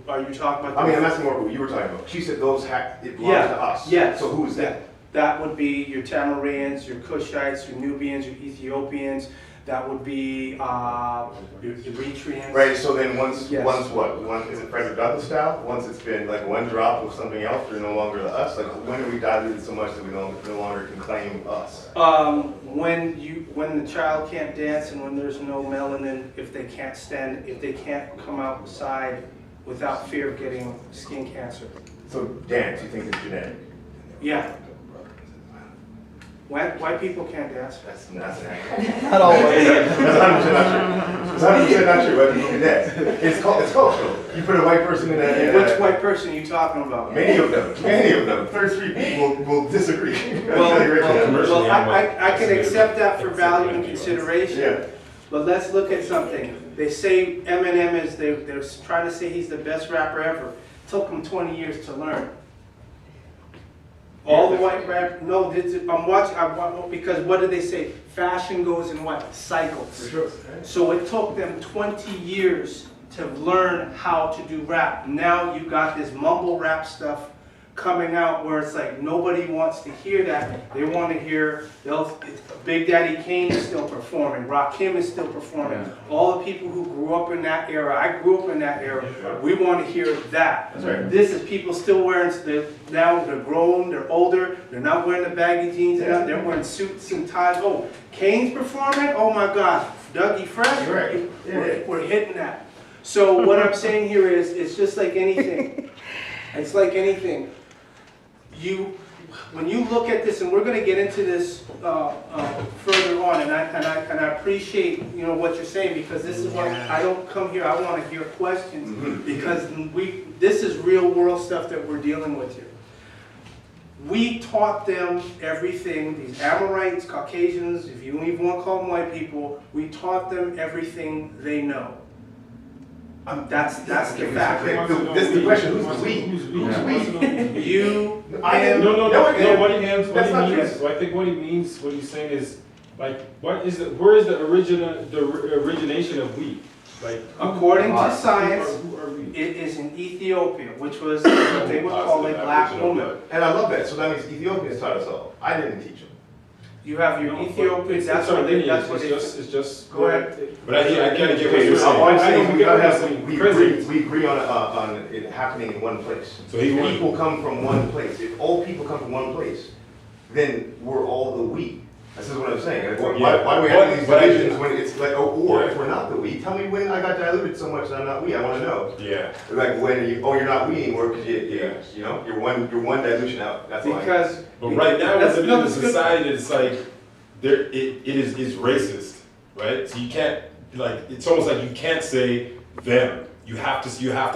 Are you talking about? I mean, I'm asking more what you were talking about. She said those it belongs Yeah, to us. yeah. So who's that? That would be your Tamarins, your Cushites, your Nubians, your Ethiopians. That would be your Eritreans. Right, so then once Yes. what? Is it Frederick Douglass style? Once it's been like one drop of something else, they're no longer us? Like when are we diluted so much that we no longer can claim us? When the child can't dance and when there's no melanin, if they can't stand, if they can't come outside without fear of getting skin cancer. So dance, you think it's genetic? Yeah. White people can't dance. That's not Not always. That's 100% not true. It's 100% not true. White people can dance. It's cultural. You put a white person in a... Which white person are you talking about? Many of them. 33 people will disagree. Well, I can accept that for value and consideration. Yeah. But let's look at something. They say Eminem is, they're trying to say he's the best rapper ever. Took him 20 years to learn. All the white rap, no, I'm watching, because what do they say? Fashion goes in what? Cycles. For sure. So it took them 20 years to learn how to do rap. Now you got this mumble rap stuff coming out where it's like nobody wants to hear that. They want to hear, Big Daddy Kane is still performing, Rakim is still performing. Yeah. All the people who grew up in that era, I grew up in that era, we want to hear that. That's right. This is people still wearing, now they're grown, they're older, they're not wearing the baggy jeans, they're wearing suits and ties. Oh, Kane's performing? Oh my gosh, Dougie Fresh? Right. We're hitting that. So what I'm saying here is, it's just like anything. It's like anything. When you look at this, and we're going to get into this further on, and I appreciate what you're saying, because this is why I don't come here. I want to hear questions, because this is real world stuff that we're dealing with here. We taught them everything. These Amorites, Caucasians, if you even want to call them white people, we taught them everything they know. That's the fact. This is the question. Who's we? Who's we? You. What he means. So I think what he means, what he's saying is, like, where is the origination of we? Like, according to science, who are we? it is in Ethiopia, which was what they would call a black woman. And I love that. So that means Ethiopians taught us all. I didn't teach them. You have your Ethiopians. It's just. Go ahead. But I can't get what Okay, you're so I'm saying. saying we agree on it happening in one place. So people come from one place. If all people come from one place, then we're all the we. This is what I'm saying. Like, why do we have these divisions when it's like, or if we're not the we? Tell me when I got diluted so much that I'm not we. I want to know. Yeah. Like when you're not we anymore because you're one dilution out. That's because. But right now, we're living in a society that's like, it is racist, right? So you can't, like, it's almost like you can't say them. You have to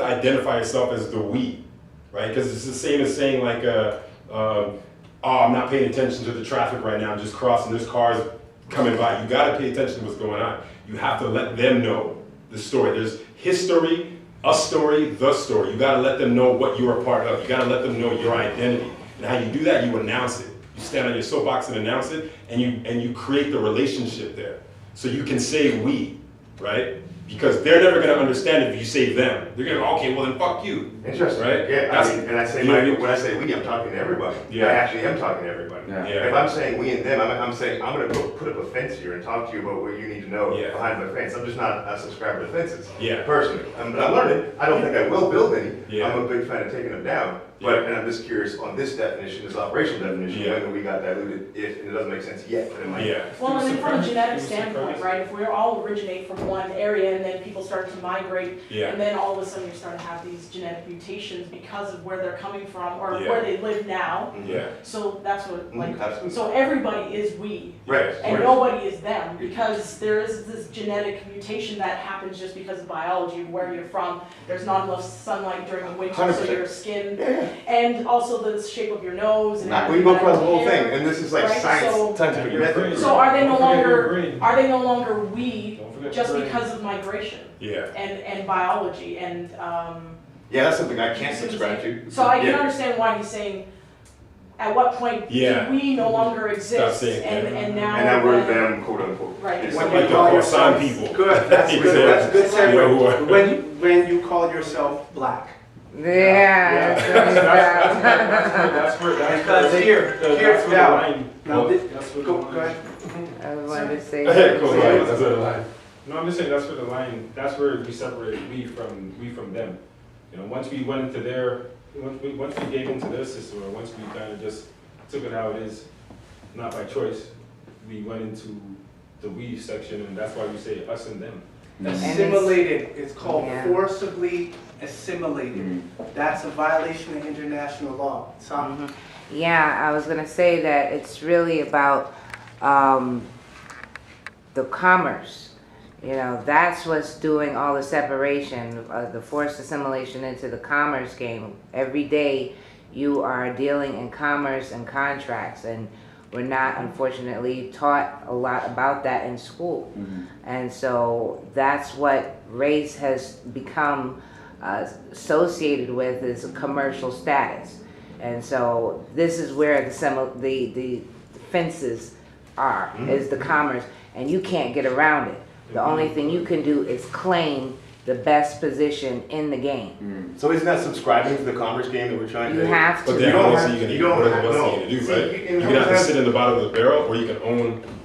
identify yourself as the we, right? Because it's the same as saying like, oh, I'm not paying attention to the traffic right now. I'm just crossing. There's cars coming by. You got to pay attention to what's going on. You have to let them know the story. There's history, a story, the story. You got to let them know what you're a part of. You got to let them know your identity. And how you do that, you announce it. You stand on your soapbox and announce it, and you create the relationship there. So you can say we, right? Because they're never going to understand it if you say them. They're going to go, okay, well then fuck you. Interesting. Right? Yeah, when I say we, I'm talking to everybody. Yeah. I actually am talking to everybody. Yeah. If I'm saying we and them, I'm saying I'm going to put up a fence here and talk to you about what you need to know behind my fence. I'm just not a subscriber to fences, personally. But I'm learning. I don't think I will build any. Yeah. I'm a big fan of taking them down. And I'm just curious on this definition, this operational definition, whether we got diluted, and it doesn't make sense yet, but it might. Well, and then from a genetic standpoint, right, if we all originate from one area and then people start to migrate, and then all of a sudden you're starting to have these genetic mutations because of where they're coming from or where they live now. So that's what, like, so everybody is we. Right. And nobody is them, because there is this genetic mutation that happens just because of biology, where you're from. There's not enough sunlight during the winter, 100%. so your skin, and also the shape of your nose. And we go across the whole thing, and this is like science, scientific method. So are they no longer we just because of migration? And biology and yeah, that's something I can't subscribe to. So I can understand why he's saying, at what point do we no longer exist, and now we're them, quote unquote. Right. When you call yourself people. Good. That's good. That's a good segue. when you call yourself black. Yeah. That's where Because here, that's where the now, line. now, That's where the go line. ahead. I wanted to say. Go ahead. That's where the line. No, I'm just saying that's where the line. That's where we separate we from them. You know, once we went into their, once we gave into their system, or once we kind of just took it how it is, not by choice, we went into the we section, and that's why we say us and them. Assimilated, it's called Yeah. forcibly assimilated. That's a violation of international law. So, Yeah, I was gonna say that it's really about the commerce. You know, that's what's doing all the separation, the forced assimilation into the commerce game. Every day you are dealing in commerce and contracts, and we're not unfortunately taught a lot about that in school. And so that's what race has become associated with, is a commercial status. And so this is where the fences are, is the commerce, and you can't get around it. The only thing you can do is claim the best position in the game. So isn't that subscribing to the commerce game that we're trying You to? have But to. then don't what else have- are you gonna you do? don't What have- else are no. you gonna do, See, right? you- You can either sit in the bottom of the barrel, or you can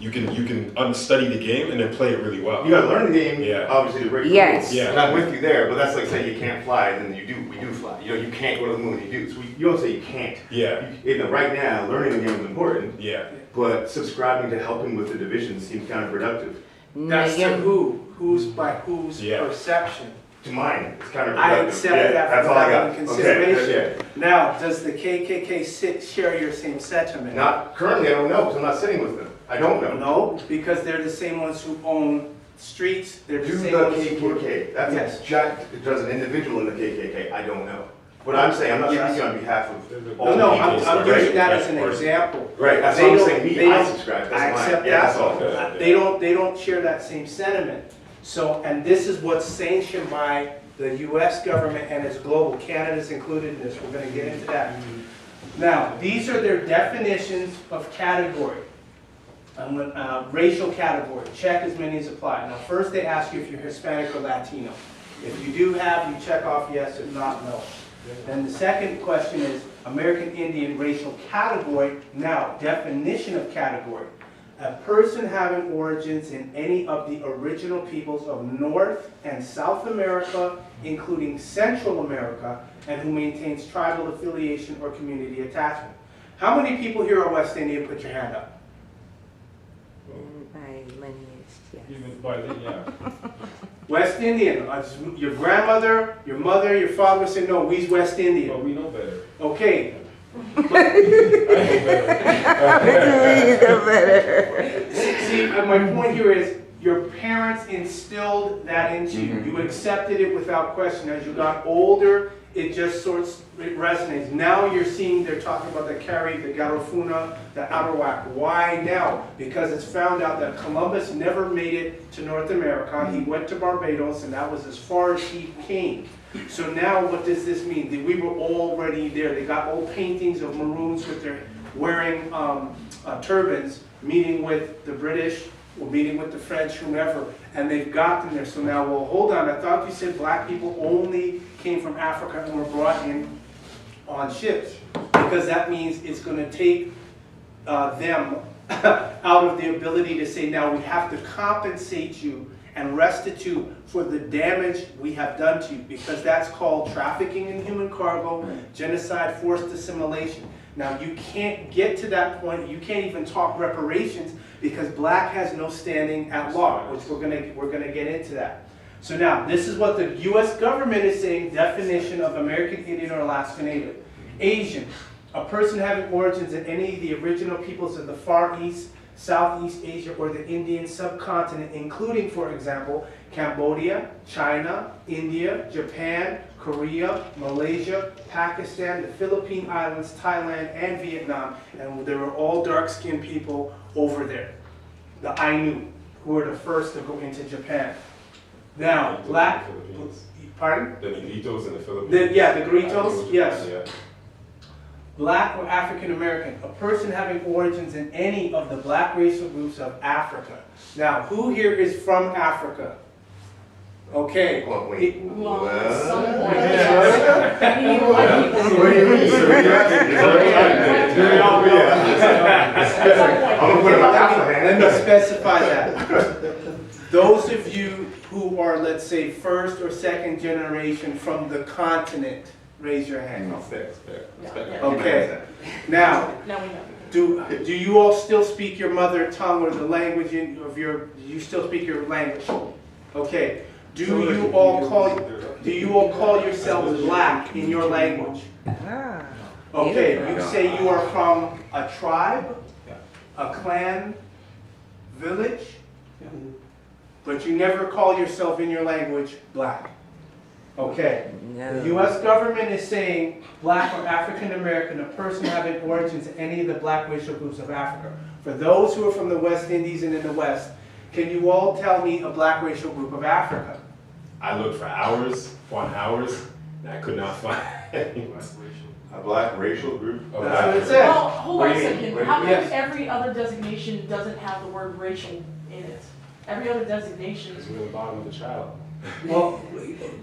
you can unstudy the game and then play it really well. You gotta learn the game, Yeah. obviously, to break the Yes. rules. Yeah. And I'm with you there, but that's like saying you can't fly, then we do fly. You know, you can't go to the moon, you do. So you don't say you can't. Yeah, Right now, learning the game is important, yeah. but subscribing to helping with the division seems counterproductive. that's to Negative- who's by whose Yeah. perception. To mine, it's counterproductive. I accept Yeah, that that's for all I that got. in consideration. Okay, Now, does the KKK share your same sentiment? Not currently, I don't know, because I'm not sitting with them. I don't know. No, because they're the same ones who own streets, they're Do the the same ones who... KKK, that's Yes. a giant, does an individual in the KKK, I don't know. What I'm saying, I'm not Yes. speaking on behalf of all No, no, I'm KKK, using right? that as an Right. example. Right, that's They what I'm don't- saying, they I don't- subscribe, I that's mine. accept Yeah, that. that's all. They don't share that same sentiment. So, and this is what's sanctioned by the US government and it's global. Canada's included in this, we're gonna get into that. Now, these are their definitions of category. Racial category, check as many as apply. Now, first they ask you if you're Hispanic or Latino. If you do have, you check off yes, if not, no. Then the second question is American Indian racial category. Now, definition of category. A person having origins in any of the original peoples of North and South America, including Central America, and who maintains tribal affiliation or community attachment. How many people here are West Indian? Put your hand up. By lineage, yes. Even by then, yeah. West Indian. Your grandmother, your mother, your father would say, no, we's West Indian. But we know better. Okay. I know better. See, my point here is, your parents instilled that into you. You accepted it without question. As you got older, it just it resonates. Now you're seeing, they're talking about the Carrie, the Garifuna, the Arawak. Why now? Because it's found out that Columbus never made it to North America. He went to Barbados, and that was as far as he came. So now what does this mean? That we were already there. They got old paintings of Maroons with their wearing turbans, meeting with the British, or meeting with the French, whomever, and they've got them there. So now, well, hold on, I thought you said black people only came from Africa and were brought in on ships, because that means it's going to take them out of the ability to say, now we have to compensate you and restitute for the damage we have done to you, because that's called trafficking in human cargo, genocide, forced assimilation. Now you can't get to that point, you can't even talk reparations, because black has no standing at law, which we're gonna get into that. So now, this is what the US government is saying, definition of American Indian or Alaska Native. Asian, a person having origins in any of the original peoples of the Far East, Southeast Asia, or the Indian subcontinent, including, for example, Cambodia, China, India, Japan, Korea, Malaysia, Pakistan, the Philippine Islands, Thailand, and Vietnam. And there were all dark-skinned people over there. The Ainu, who were the first to go into Japan. Now, black, pardon? The Negritos in the Philippines. The Negritos, yes. Yeah. Black or African American, a person having origins in any of the black racial groups of Africa. Now, who here is from Africa? Okay. Well, wait. Well, at some Well, point, yeah. we need white people. What do you mean? I'm gonna put him on Let me specify that. Those of you who are, let's say, first or second generation from the continent, raise your hand. Okay. Now, Now we know. do you all still speak your mother tongue or the language do you still speak your language? Okay. Do you all call yourselves black in your language? Ah. Okay, you say you are from a tribe, a clan, village, but you never call yourself in your language black. Okay. No. The U.S. government is saying black or African American, a person having origins in any of the black racial groups of Africa. For those who are from the West Indies and in the West, can you all tell me a black racial group of Africa? I looked for hours upon hours, and I could not find anyone. A black racial group? of That's what it Africa. says. Well, hold on What a do you mean? second. What- How come yes. every other designation doesn't have the word racial in it? Every other designation is We're the bottom of the child. Well,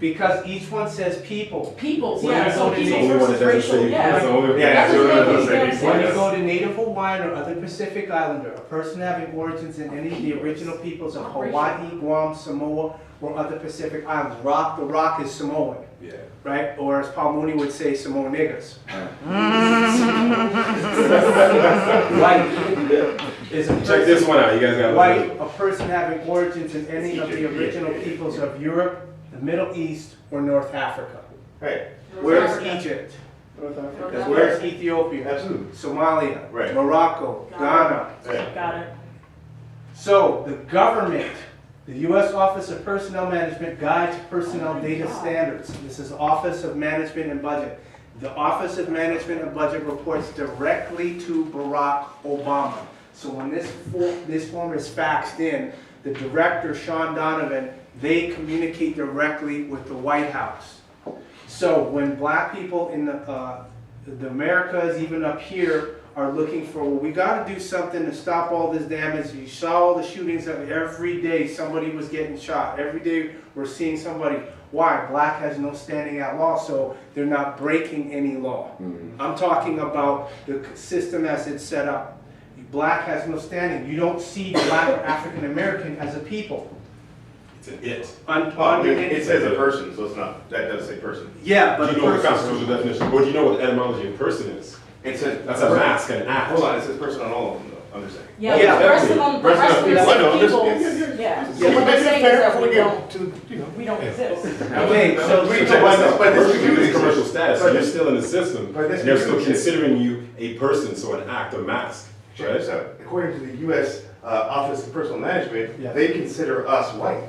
because each one says people. peoples, When yeah, you so go to people the- Only one that versus doesn't racial, say, that's the yeah. only one. Yeah, That's so what it makes doesn't say sense. people, When you yes. go to Native Hawaiian or other Pacific Islander, a person having origins in any of the original peoples of Hawaii, Guam, Samoa, or other Pacific Islands. The rock is Samoan, Yeah. right? Or as Paul Mooney would say, Samoan niggas. White is a Check this person, one out, you guys got white, a person having origins in any of the original peoples of Europe, the Middle East, or North Africa. Right, Where's Africa. Egypt? North Africa. Where's Ethiopia? absolutely. Somalia, Right. Morocco, Ghana. Right. Got it. So the government, the U.S. Office of Personnel Management guides personnel data standards. This is Office of Management and Budget. The Office of Management and Budget reports directly to Barack Obama. So when this form is faxed in, the director, Sean Donovan, they communicate directly with the White House. So when black people in the Americas, even up here, are looking for, well, we got to do something to stop all this damage. You saw all the shootings every day. Somebody was getting shot. Every day we're seeing somebody. Why? Black has no standing at law, so they're not breaking any law. I'm talking about the system as it's set up. Black has no standing. You don't see black or African American as a people. It's an it. It says a person, so it's not, that does say person. Yeah, but Do you know what the constitutional definition, or do you know what the etymology of person is? It says. That's a mask and an act. Hold on, it says person on all of them though, I'm just saying. Yeah, Yeah, the rest of them, the rest of them I know, say just- peoples, yeah. yeah. So what they're saying is that we don't exist. Okay, so But this Person community is commercial status, so you're still in the system, But this and they're still community- considering you a person, so an act, a mask, Check right? this out. According to the U.S. Office of Personal Management, Yes. they consider us white.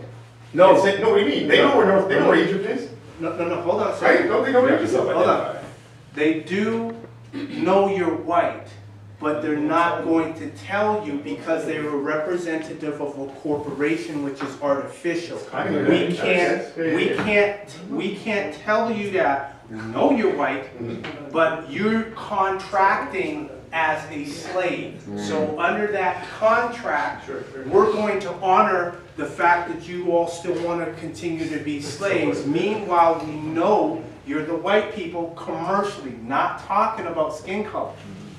no, They say, no, what do you mean? They know where they know where Egypt is, no, hold on a right? second. Don't they know where You have to Egypt is? Hold on. self-identify. They do know you're white, but they're not going to tell you because they're a representative of a corporation which is artificial. I can We agree. we can't tell you that, we know you're white, but you're contracting as a slave. So under that contract, we're going to honor the fact that you all still want to continue to be slaves. Meanwhile, we know you're the white people commercially, not talking about skin color.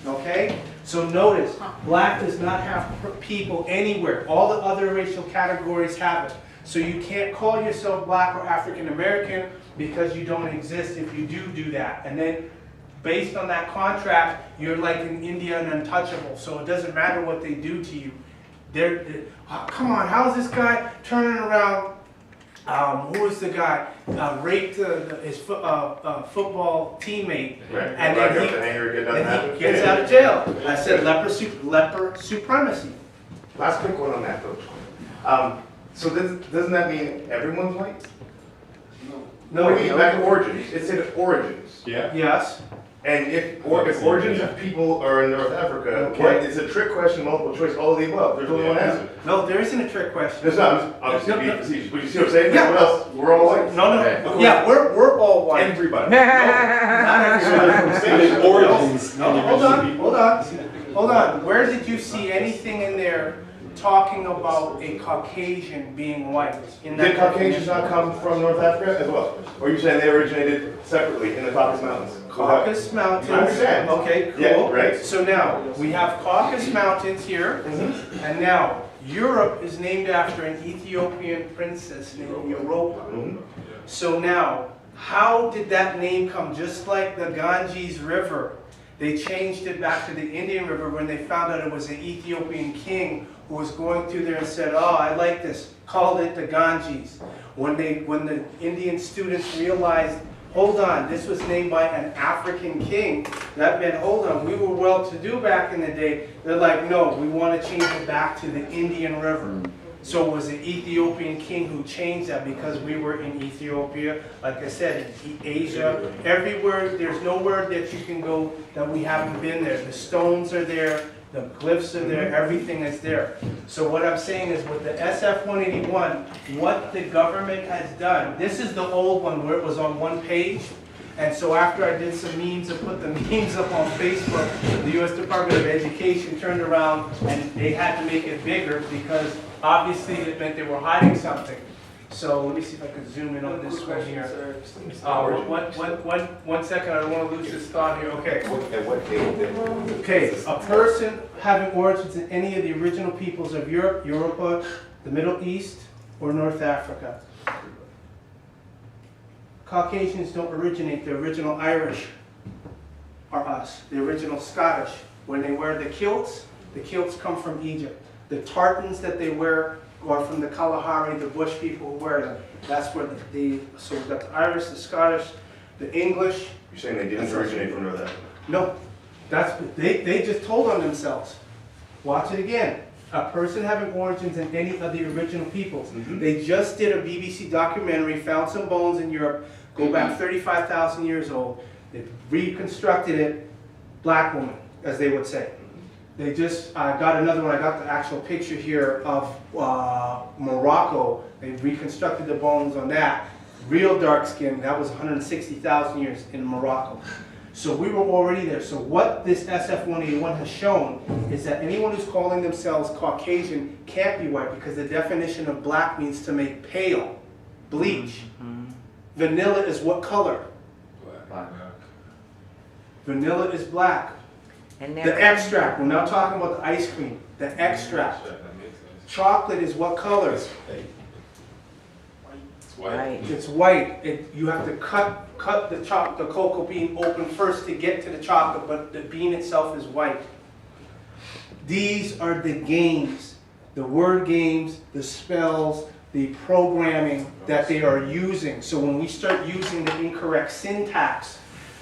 Okay? So notice, black does not have people anywhere. All the other racial categories have it. So you can't call yourself black or African American because you don't exist if you do that. And then based on that contract, you're like an Indian untouchable. So it doesn't matter what they do to you. Oh, come on, how's this guy turning around? Who was the guy? Raped his football teammate. Right. And Black then up the hanger, it doesn't and happen. he gets out of jail. I said leper supremacy. Last quick one on that though. So doesn't that mean everyone's white? No, What do you mean, back to origins? It said origins. Yeah? yes. And if origins of people are in North Africa, Okay. what, it's a trick question, multiple choice, all of the above. There's only one answer. No, there isn't a trick question. There's not, obviously No, no. being facetious, but you see what I'm saying? Yeah. What else? We're all white. No. Okay. Yeah, we're all white. Everybody. Not everybody. And then origins. No, hold on. Where did you see anything in there talking about a Caucasian being white in that Did Caucasians definition. not come from North Africa as well? Or are you saying they originated separately in the Caucasus Mountains? Caucasus Mountains. I understand. Okay, cool. Yeah, right. So now, we have Caucasus Mountains here, and now, Europe is named after an Ethiopian princess named Europa. So now, how did that name come? Just like the Ganges River, they changed it back to the Indian River when they found out it was an Ethiopian king who was going through there and said, oh, I like this, called it the Ganges. When the Indian students realized, hold on, this was named by an African king, that meant, hold on, we were well-to-do back in the day. They're like, no, we want to change it back to the Indian River. So it was the Ethiopian king who changed that because we were in Ethiopia, like I said, in Asia, everywhere, there's nowhere that you can go that we haven't been there. The stones are there, the glyphs are there, everything is there. So what I'm saying is with the SF-181, what the government has done, this is the old one where it was on one page. And so after I did some memes and put the memes up on Facebook, the U.S. Department of Education turned around and they had to make it bigger because obviously it meant they were hiding something. So let me see if I can zoom in on this one here. One second, I don't want to lose this thought here. Okay. At what date? Okay, a person having origins in any of the original peoples of Europe, Europa, the Middle East, or North Africa. Caucasians don't originate, the original Irish are us, the original Scottish. When they wear the kilts come from Egypt. The tartans that they wear are from the Kalahari, the bush people who wear them. That's where so we've got the Irish, the Scottish, the English. You're saying they didn't originate from North Africa? No, they just told on themselves. Watch it again. A person having origins in any of the original peoples. They just did a BBC documentary, found some bones in Europe, go back 35,000 years old. They reconstructed it, black woman, as they would say. They just got another one, I got the actual picture here of Morocco. They reconstructed the bones on that. Real dark skin, that was 160,000 years in Morocco. So we were already there. So what this SF-181 has shown is that anyone who's calling themselves Caucasian can't be white because the definition of black means to make pale, bleach. Vanilla is what color? Black. Vanilla is black. And The extract, we're not talking about the ice cream, the extract. Chocolate is what color? It's white. Right. It's white. You have to cut the cocoa bean open first to get to the chocolate, but the bean itself is white. These are the games, the word games, the spells, the programming that they are using. So when we start using the incorrect syntax,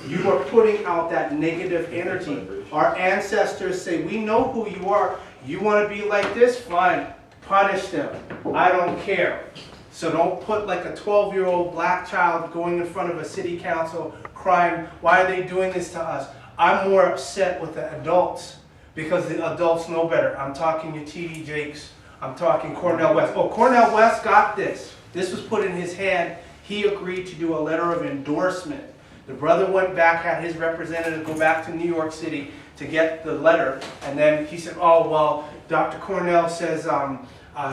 you are putting out that negative energy. Our ancestors say, we know who you are. You want to be like this? Fine. Punish them. I don't care. So don't put like a 12-year-old black child going in front of a city council crying, why are they doing this to us? I'm more upset with the adults because the adults know better. I'm talking your T.D. Jakes. I'm talking Cornel West. Oh, Cornel West got this. This was put in his hand. He agreed to do a letter of endorsement. The brother went back, had his representative go back to New York City to get the letter, and then he said, oh, well, Dr. Cornell says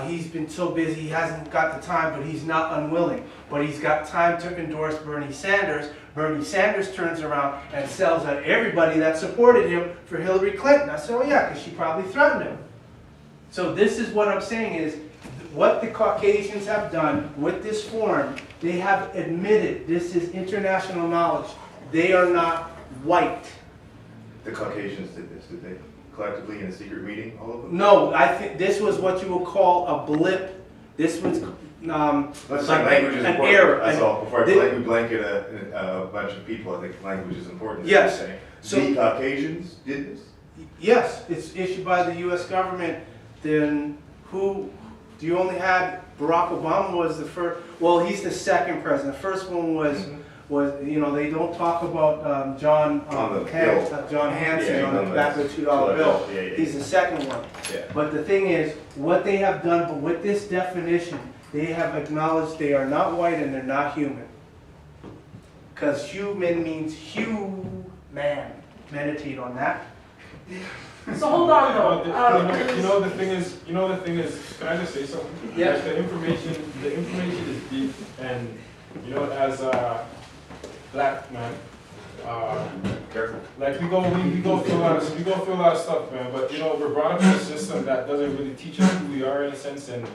he's been so busy, he hasn't got the time, but he's not unwilling. But he's got time to endorse Bernie Sanders. Bernie Sanders turns around and sells out everybody that supported him for Hillary Clinton. I said, oh yeah, because she probably threatened him. So this is what I'm saying is, what the Caucasians have done with this forum, they have admitted, this is international knowledge, they are not white. The Caucasians did this, did they? Collectively in a secret meeting, all of them? No, I think this was what you would call a blip. This was Let's like say language is an important. error. That's all. Before They- we blanket a bunch of people, I think language is important. Yes. Saying. So- The Caucasians did this? Yes, it's issued by the U.S. government. Then who? Do you only had Barack Obama was the first? Well, he's the second president. The first one was you know, they don't talk about John Hanson on the back of the $2 bill. Yeah. He's the second one. Yeah. But the thing is, what they have done, but with this definition, they have acknowledged they are not white and they're not human. Because human means human. Meditate on that. So hold on though. The thing is, can I just say something? Yeah. Like the information is deep, and as a black man, Careful. like we go through a lot of stuff, man. But we're brought up in a system that doesn't really teach us who we are in a sense, and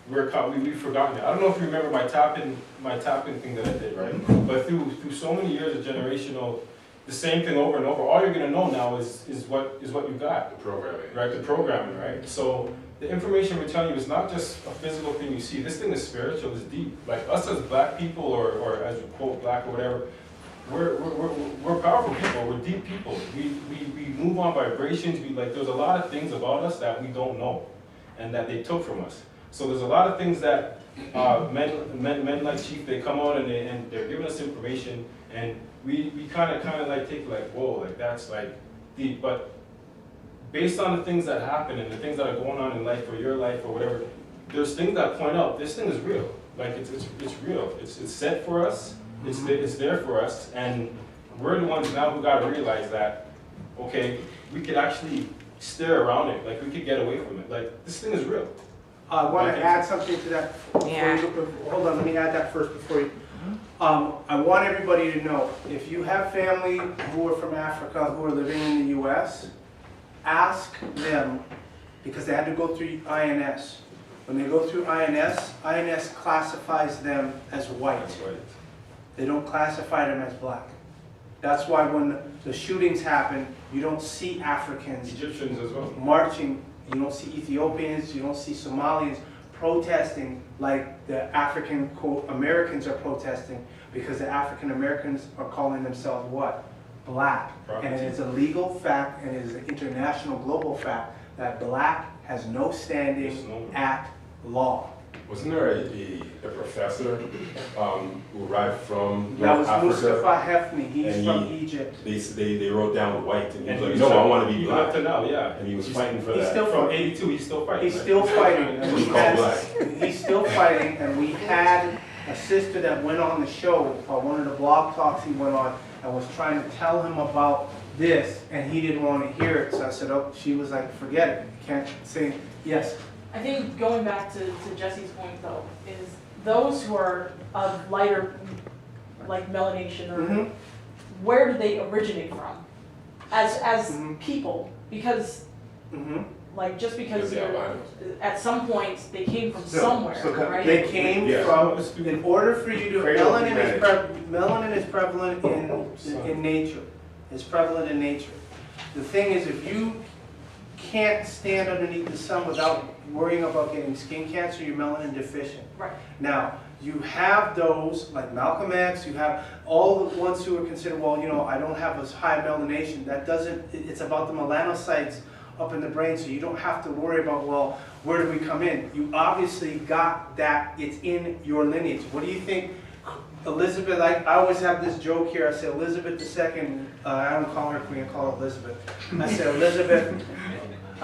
we've forgotten it. I don't know if you remember my tapping thing that I did, right? But through so many years of generational, the same thing over and over, all you're gonna know now is what you got. The programming. Right, the programming, right? So the information we're telling you is not just a physical thing you see. This thing is spiritual, it's deep. Like us as black people, or as you quote black or whatever, we're powerful people. We're deep people. We move on vibrations. There's a lot of things about us that we don't know, and that they took from us. So there's a lot of things that men like Chief, they come out and they're giving us information, and we kind of like take like, whoa, like that's like deep. But based on the things that happen and the things that are going on in life or your life or whatever, there's things that point out this thing is real. Like it's real. It's set for us. It's there for us, and we're the ones now who got to realize that, okay, we could actually steer around it. Like we could get away from it. Like this thing is real. I want to add something to that. Yeah. Hold on, let me add that first before you. I want everybody to know, if you have family who are from Africa who are living in the U.S., ask them, because they had to go through INS. When they go through INS classifies them as white. That's right. They don't classify them as black. That's why when the shootings happen, you don't see Africans Egyptians as well. marching. You don't see Ethiopians, you don't see Somalians protesting like the African, quote, Americans are protesting, because the African Americans are calling themselves what? Black. And it is a legal fact, and it is an international global fact, that black has no standing at law. Wasn't there a professor who arrived from That was North Africa? Mustafa Hefni, he's and from Egypt. They wrote down white, and he was like, he's no, still- I want to be even black. up to now, yeah. And he was fighting for He's that. still From 82, he's still fighting. He's still fighting, and we He's called black. he's still fighting, and we had a sister that went on the show, one of the blog talks he went on, and was trying to tell him about this, and he didn't want to hear it, so I said, oh, she was like, forget it, you can't say, yes. I think going back to Jesse's point though, is those who are of lighter, like melanation, or Mhm. where did they originate from? As Mhm. people, because Mhm. like just because Yeah, you're, albinos. at some point they came from So- somewhere, so can- right? They came Yeah. from, in order for you to, Cradle of melanin is prevalent in nature. It's prevalent in nature. The thing is, if you can't stand underneath the sun without worrying about getting skin cancer, you're melanin deficient. Right. Now, you have those, like Malcolm X, you have all the ones who are considered, well, I don't have as high melanation. That doesn't, it's about the melanocytes up in the brain, so you don't have to worry about, well, where do we come in? You obviously got that, it's in your lineage. What do you think Elizabeth, I always have this joke here, I say Elizabeth II, I don't call her queen, I call her Elizabeth. I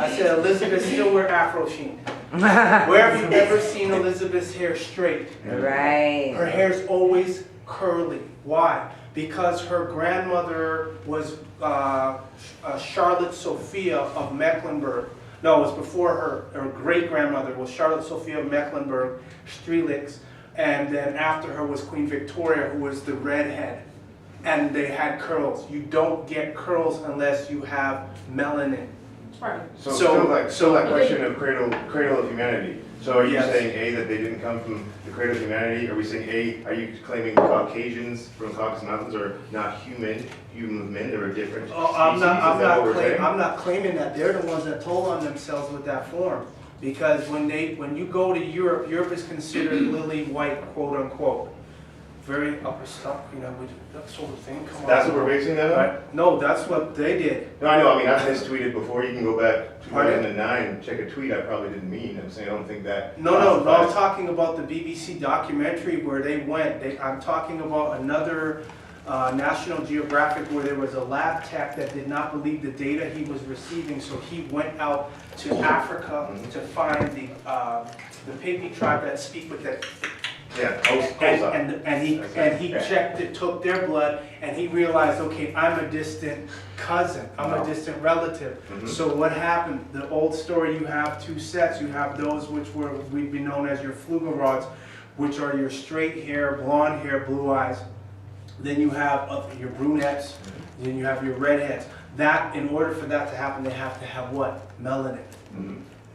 said Elizabeth still wear Afro sheen. Where have you ever seen Elizabeth's hair straight? Right. Her hair's always curly. Why? Because her grandmother was Charlotte Sophia of Mecklenburg. No, it was before her. Her great-grandmother was Charlotte Sophia of Mecklenburg, Strelitz. And then after her was Queen Victoria, who was the redhead. And they had curls. You don't get curls unless you have melanin. Right. So So- still that question of cradle of humanity. So are you Yes. saying A, that they didn't come from the cradle of humanity? Are we saying A, are you claiming Caucasians from Caucasus Mountains are not human men, they were different Oh, species? Is that what we're saying? I'm not claiming that. They're the ones that told on themselves with that form. Because when you go to Europe, Europe is considered lily white, quote unquote. Very upper stuff, with that sort of thing. Come on. That's what we're basing that on? Right? No, that's what they did. No, I know, I've mistweeted before, you can go back to Pardon? 2009, check a tweet I probably didn't mean, I'm saying I don't think that. No, I'm classifies. talking about the BBC documentary where they went. I'm talking about another National Geographic where there was a lab tech that did not believe the data he was receiving, so he went out to Africa to find the Pygmy tribe that speak with that Yeah, I was close up. And he checked it, took their blood, and he realized, okay, I'm a distant cousin, I'm a distant relative. So what happened? The old story, you have two sets. You have those which we'd be known as your Flugerods, which are your straight hair, blonde hair, blue eyes. Then you have your brunettes, then you have your redheads. That, in order for that to happen, they have to have what? Melanin.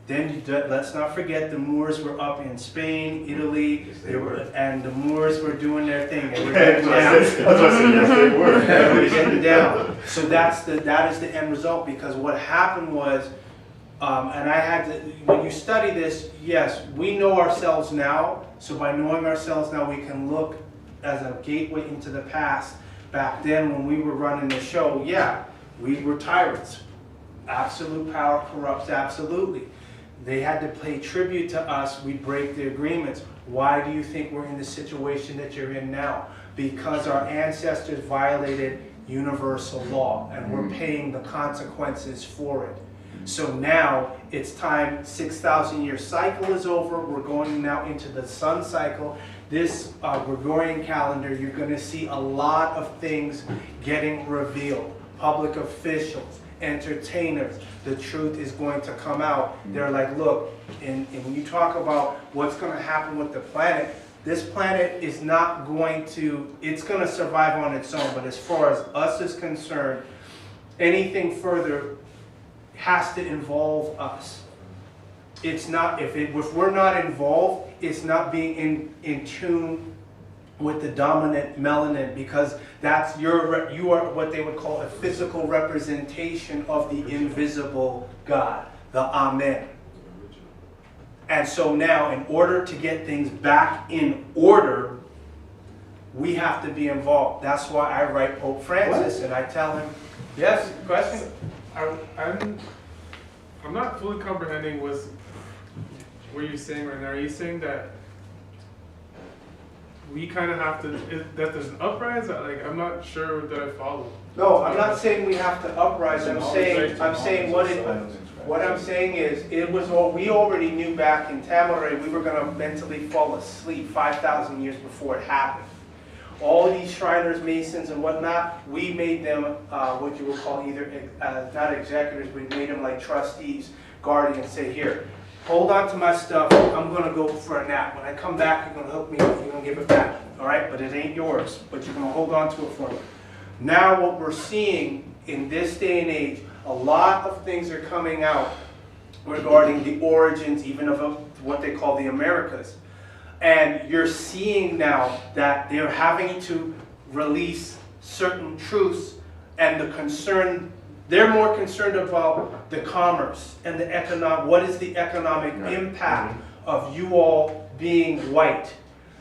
Then let's not forget the Moors were up in Spain, Italy, and the Moors were doing their thing. They were getting down. That's what I said, yes, they were. They were getting down. So that is the end result, because what happened was, and I had to, when you study this, yes, we know ourselves now. So by knowing ourselves now, we can look as a gateway into the past. Back then, when we were running the show, yeah, we were tyrants. Absolute power corrupts absolutely. They had to pay tribute to us. We break the agreements. Why do you think we're in the situation that you're in now? Because our ancestors violated universal law, and we're paying the consequences for it. So now it's time. 6,000 year cycle is over. We're going now into the sun cycle. This Gregorian calendar, you're going to see a lot of things getting revealed. Public officials, entertainers, the truth is going to come out. They're like, look, and when you talk about what's going to happen with the planet, this planet is not going to, it's going to survive on its own. But as far as us is concerned, anything further has to involve us. It's not, if we're not involved, it's not being in tune with the dominant melanin, because that's you are what they would call a physical representation of the invisible God, the Amen. And so now, in order to get things back in order, we have to be involved. That's why I write Pope Francis, and I tell him, yes, question? I'm not fully comprehending what you're saying right now. Are you saying that we kind of have to, that there's an uprise? Like, I'm not sure that I follow. No, I'm not saying we have to uprise. I'm saying what I'm saying is, it was all, we already knew back in Tamaray we were going to mentally fall asleep 5,000 years before it happened. All these Shriners, Masons, and whatnot, we made them what you would call either not executors, we made them like trustees, guardians. Say, here, hold on to my stuff. I'm going to go for a nap. When I come back, you're going to hook me up. You're going to give it back. All right? But it ain't yours. But you're going to hold on to it for me. Now what we're seeing in this day and age, a lot of things are coming out regarding the origins even of what they call the Americas. And you're seeing now that they're having to release certain truths, and they're more concerned about the commerce and the economic, what is the economic impact of you all being white.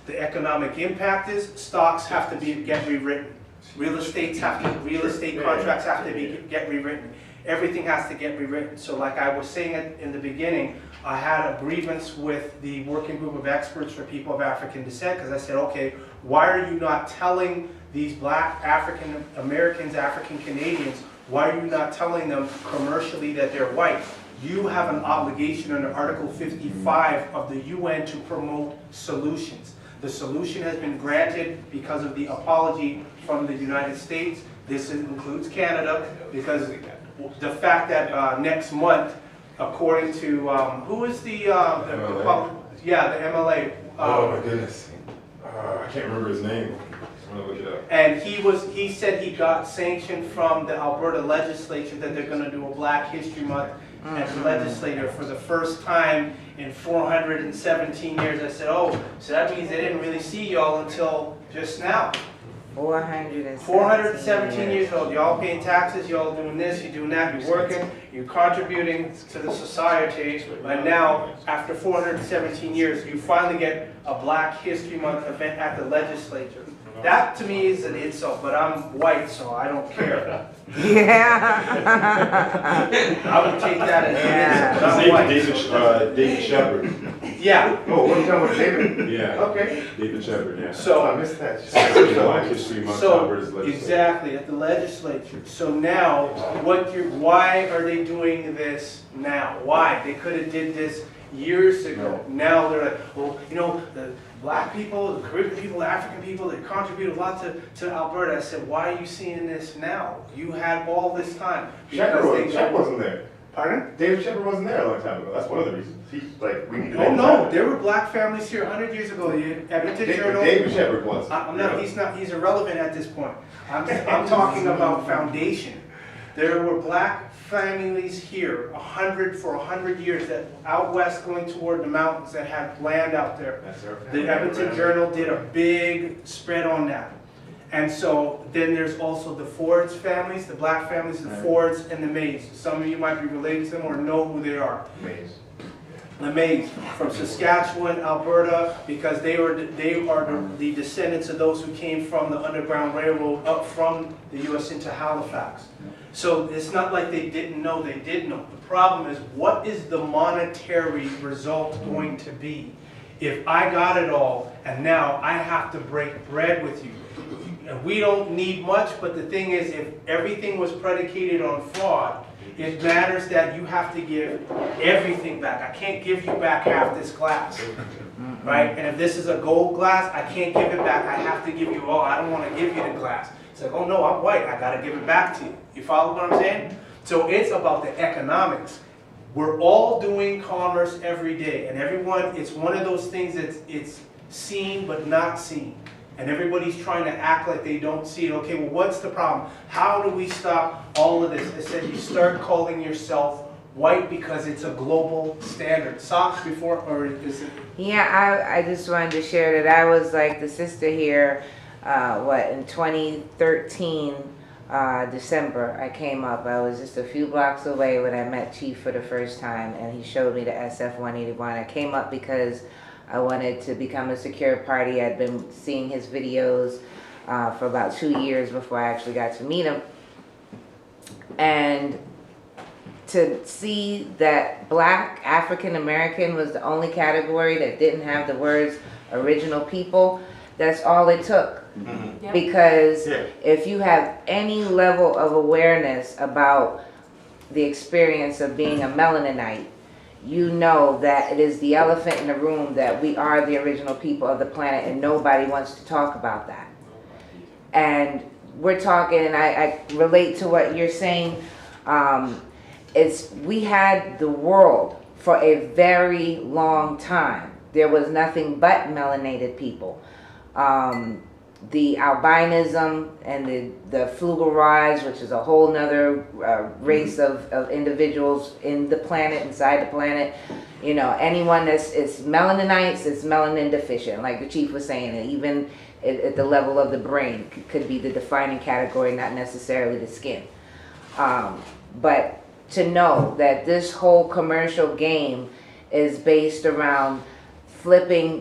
The economic impact is stocks have to get rewritten. Real estate contracts have to get rewritten. Everything has to get rewritten. So like I was saying in the beginning, I had a grievance with the working group of experts for people of African descent, because I said, okay, why are you not telling these black African Americans, African Canadians, why are you not telling them commercially that they're white? You have an obligation under Article 55 of the UN to promote solutions. The solution has been granted because of the apology from the United States. This includes Canada, because the fact that next month, according to, who is the MLA? Yeah, the MLA. Oh my goodness. I can't remember his name. I'm gonna look it up. And he said he got sanctioned from the Alberta legislature that they're gonna do a Black History Month as a legislator for the first time in 417 years. I said, oh, so that means they didn't really see y'all until just now. 417 years old. Y'all paying taxes, y'all doing this, you're doing that, you're working, you're contributing to the society. And now, after 417 years, you finally get a Black History Month event at the legislature. That to me is an insult, but I'm white, so I don't care. Yeah. I would take that as an insult, but I'm white. David Shepard. Yeah. Oh, what are you talking about, David? Yeah. Okay. David Shepard, yeah. So, I missed that. Black History Month, Alberta's legislature. exactly, at the legislature. So now, why are they doing this now? Why? They could have did this years ago. Now they're like, well, you know, black people, the Caribbean people, the African people, they contribute a lot to Alberta. I said, why are you seeing this now? You had all this time. Shepard wasn't there. Pardon? David Shepard wasn't there a long time ago. That's one of the reasons. He's like, we need to. Oh no, there were black families here 100 years ago. Edmonton Journal. David Shepard was. No, he's not. He's irrelevant at this point. I'm talking about foundation. There were black families here for 100 years that out west going toward the mountains that had land out there. The Edmonton Journal did a big spread on that. And so then there's also the Fords families, the black families, the Fords and the Mays. Some of you might be related to them or know who they are. The Mays from Saskatchewan, Alberta, because they are the descendants of those who came from the Underground Railroad up from the U.S. into Halifax. So it's not like they didn't know, they did know. The problem is, what is the monetary result going to be if I got it all and now I have to break bread with you? And we don't need much, but the thing is, if everything was predicated on fraud, it matters that you have to give everything back. I can't give you back half this glass, right? And if this is a gold glass, I can't give it back. I have to give you all. I don't want to give you the glass. It's like, oh no, I'm white. I got to give it back to you. You follow what I'm saying? So it's about the economics. We're all doing commerce every day, and everyone, it's one of those things that it's seen but not seen. And everybody's trying to act like they don't see it. Okay, well, what's the problem? How do we stop all of this? I said you start calling yourself white because it's a global standard. Socks before, or is it? Yeah, I just wanted to share that I was like the sister here, in 2013, December, I came up. I was just a few blocks away when I met Chief for the first time, and he showed me the SF-181. I came up because I wanted to become a secure party. I'd been seeing his videos for about 2 years before I actually got to meet him. And to see that Black African American was the only category that didn't have the words original people, that's all it took. Yep. Because if you have any level of awareness about the experience of being a Melaninite, you know that it is the elephant in the room that we are the original people of the planet, and nobody wants to talk about that. And we're talking, and I relate to what you're saying, we had the world for a very long time. There was nothing but melanated people. The albinism and the Flugelrise, which is a whole nother race of individuals in the planet, inside the planet. You know, anyone that's melaninites is melanin deficient, like the Chief was saying, and even at the level of the brain could be the defining category, not necessarily the skin. But to know that this whole commercial game is based around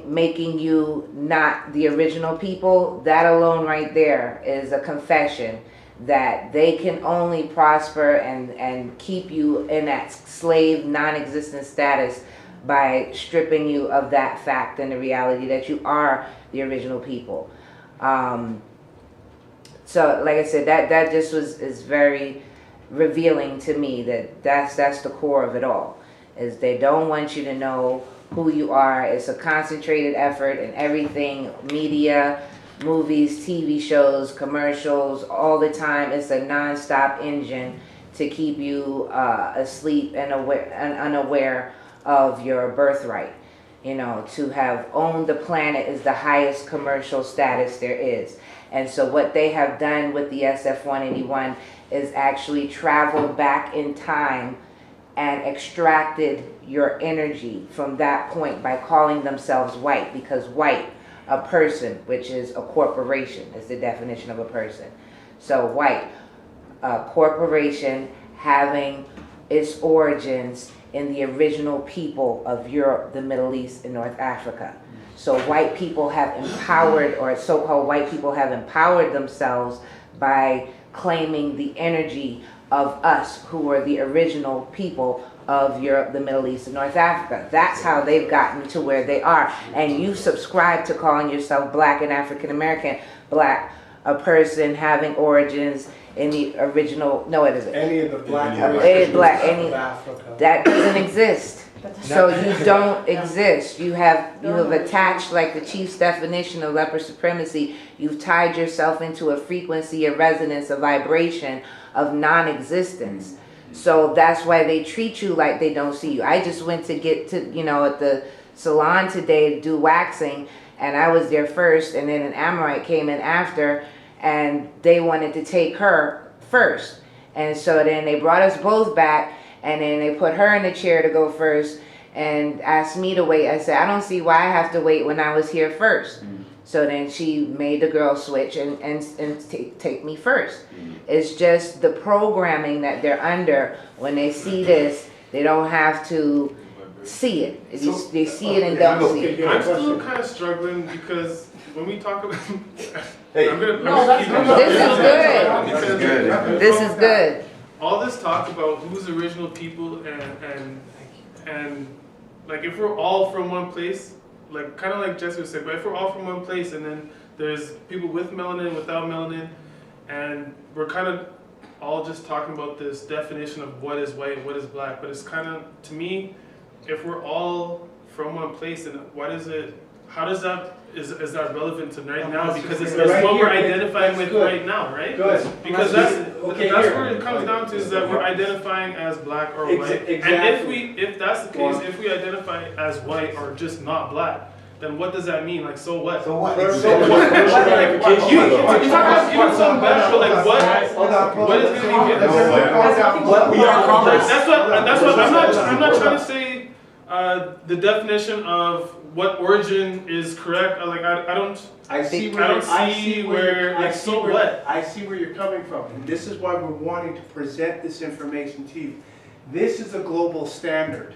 making you not the original people, that alone right there is a confession that they can only prosper and keep you in that slave, non-existent status by stripping you of that fact and the reality that you are the original people. So like I said, that just is very revealing to me that's the core of it all, is they don't want you to know who you are. It's a concentrated effort in everything, media, movies, TV shows, commercials, all the time. It's a non-stop engine to keep you asleep and unaware of your birthright. You know, to have owned the planet is the highest commercial status there is. And so what they have done with the SF-181 is actually traveled back in time and extracted your energy from that point by calling themselves white, because white, a person, which is a corporation, is the definition of a person. So white, a corporation having its origins in the original people of Europe, the Middle East, and North Africa. So white people have empowered, or so-called white people have empowered themselves by claiming the energy of us who were the original people of Europe, the Middle East, and North Africa. That's how they've gotten to where they are. And you subscribe to calling yourself Black and African American. Black, a person having origins in the original, no it isn't. Any of the black of Africa. Africa. That doesn't exist. So you don't exist. You have attached, like the chief's definition of leper supremacy, you've tied yourself into a frequency, a resonance, a vibration of non-existence. So that's why they treat you like they don't see you. I just went to get to, at the salon today to do waxing, and I was there first, and then an Amorite came in after, and they wanted to take her first. And so then they brought us both back, and then they put her in the chair to go first and asked me to wait. I said, I don't see why I have to wait when I was here first. So then she made the girl switch and take me first. It's just the programming that they're under. When they see this, they don't have to see it. They see it and don't see it. I'm still kind of struggling because when we talk about, Hey. This is good. This is good. All this talk about who's original people and like if we're all from one place, like kind of like Jesse was saying, but if we're all from one place and then there's people with melanin, without melanin, and we're kind of all just talking about this definition of what is white and what is black, but it's kind of, to me, if we're all from one place, then what is it, how does that, is that relevant to right now? Because it's what we're identifying with right now, right? Good. Because that's where it comes down to, is that we're identifying as black or white. And if that's the case, if we identify as white or just not black, then what does that mean? Like, so what? So what? You talk about even something better, but like what is gonna be good? We are commerce. That's what I'm not trying to say the definition of what origin is correct. Like I see where you're coming from, and this is why we're wanting to present this information to you. This is a global standard.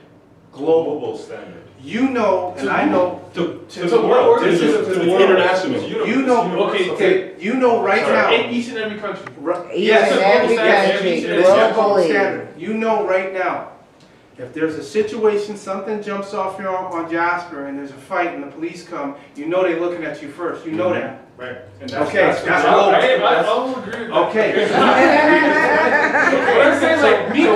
Global standard. You know, and I know. To the world. This is international. You know. Okay. You know right now. In each and every country. Each and every country, globally. Standard. You know right now. If there's a situation, something jumps off here on Jasper, and there's a fight, and the police come, you know they're looking at you first. You know that. Right. And That's global. I will agree with that. Okay. What I'm saying, like, me